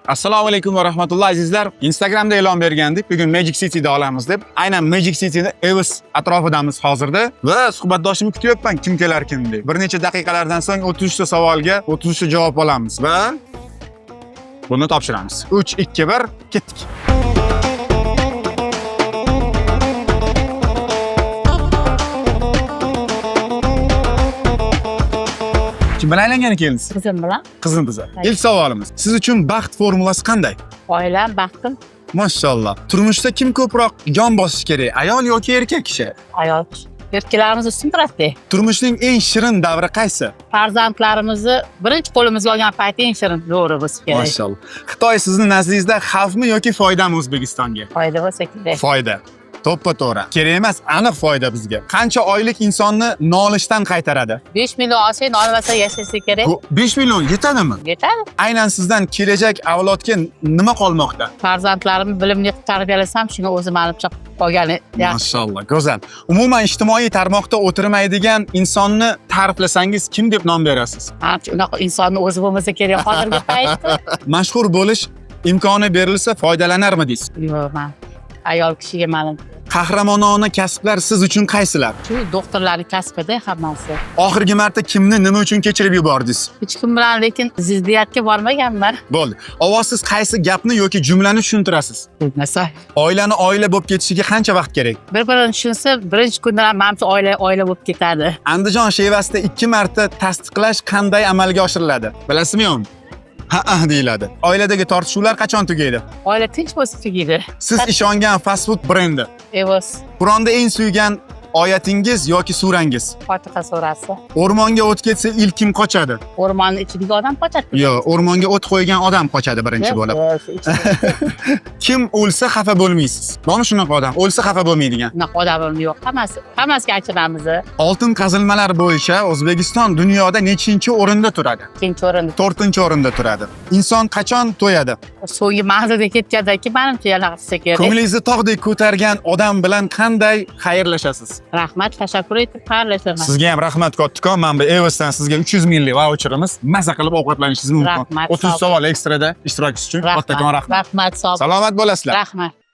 Assalomu alaykum va rahmatullohi azizlar. Instagramda e'lon bergandik. Bugun Magic City'da olamiz deb. Aynan Magic City'da Evis atrofidamiz hozirda va suhbatdoshimni kutyapman kim kelarkin deb. Bir necha daqiqalardan so'ng 33 ta savolga 33 ta javob olamiz va buni topshiramiz. 3 2 1 ketdik. Kim bilan aylangani keldingiz? Qizim bilan. Qizim biza. İlk savolimiz. Siz uchun baxt formulasi qanday? Oilam, baxtim, Mashallah. Turmushda kim ko'proq jon bosishi kerak? Ayol yoki erkak kishi? ayol. Erkaklarimiz ustun turadi. Turmushning eng shirin davri qaysi? Farzandlarimizni birinchi qo'limizga olgan payti eng shirin to'g'ri bo'lsa kerak. Mashallah. Xitoy sizning nazdingizda xavfmi yoki foydami O'zbekistonga? Foyda bo'lsa kerak. Foyda. To'ppa-to'g'ri. Kerak emas, aniq foyda bizga. Qancha oylik insonni nolishdan qaytaradi? 5 million olsa, nolmasa yashasa kerak. Bu 5 million yetadimi? Yetadi. Aynan sizdan kelajak avlodga nima qolmoqda? Farzandlarimni bilimli qilib tarbiyalasam, shunga o'zim manimcha qolgani yaxshi. Mashallah, go'zal. Umuman ijtimoiy tarmoqda o'tirmaydigan insonni ta'riflasangiz kim deb nom berasiz? Ancha unaqa insonni o'zi bo'lmasa kerak hozirgi paytda. Mashhur bo'lish imkoni berilsa foydalanarmi deysiz? Yo'q, men ayol kishiga ma'lum. Qahramonona kasblar siz uchun qaysilar? Shu doktorlarning kasbida hammasi. Oxirgi marta kimni nima uchun kechirib yubordingiz? Hech kim bilan lekin ziddiyatga bormaganman. Bo'ldi. Ovozsiz qaysi gapni yoki jumlani tushuntirasiz? Bilmasa. Oilani oila bo'lib ketishiga qancha vaqt kerak? Bir-birini tushunsa, birinchi kundan manimcha oila bo'lib ketadi. Andijon Shevasida 2 marta tasdiqlash qanday amalga oshiriladi? Bilasizmi yo'qmi? Ha deyiladi. Oiladagi tortishuvlar qachon tugaydi? Oila tinch bo'lsa tugaydi. Siz ishongan fast food brendi. Evos, Qur'onda eng suygan oyatingiz yoki surangiz? Fotiha surasi. O'rmonga o't ketsa ilk kim qochadi? O'rmonni ichidagi odam qochadi. Yo'q, o'rmonga o't qo'ygan odam qochadi birinchi bo'lib. Kim o'lsa xafa bo'lmaysiz. Bormi shunaqa odam? O'lsa xafa bo'lmaydigan. Unaqa odamim yo'q. Hammasiga achinamiz. Oltin qazilmalar bo'yicha O'zbekiston dunyoda nechinchi o'rinda turadi? Ikkinchi o'rinda. 4-o'rinda turadi. Inson qachon to'yadi? So'nggi manzilga ketgandan keyin menimcha yana qilsa kerak. Ko'nglingizni tog'dek ko'targan odam bilan qanday xayrlashasiz? Rahmat, tashakkur etib xayrlashaman. Sizga ham rahmat kattakon. Mana bu Evisdan sizga 300 minglik vaucherimiz. Maza qilib ovqatlanishingiz mumkin. Rahmat, 30 savol ekstrada ishtirokingiz uchun kattakon rahmat. Rahmat, sog' Salomat bo'lasizlar. Rahmat.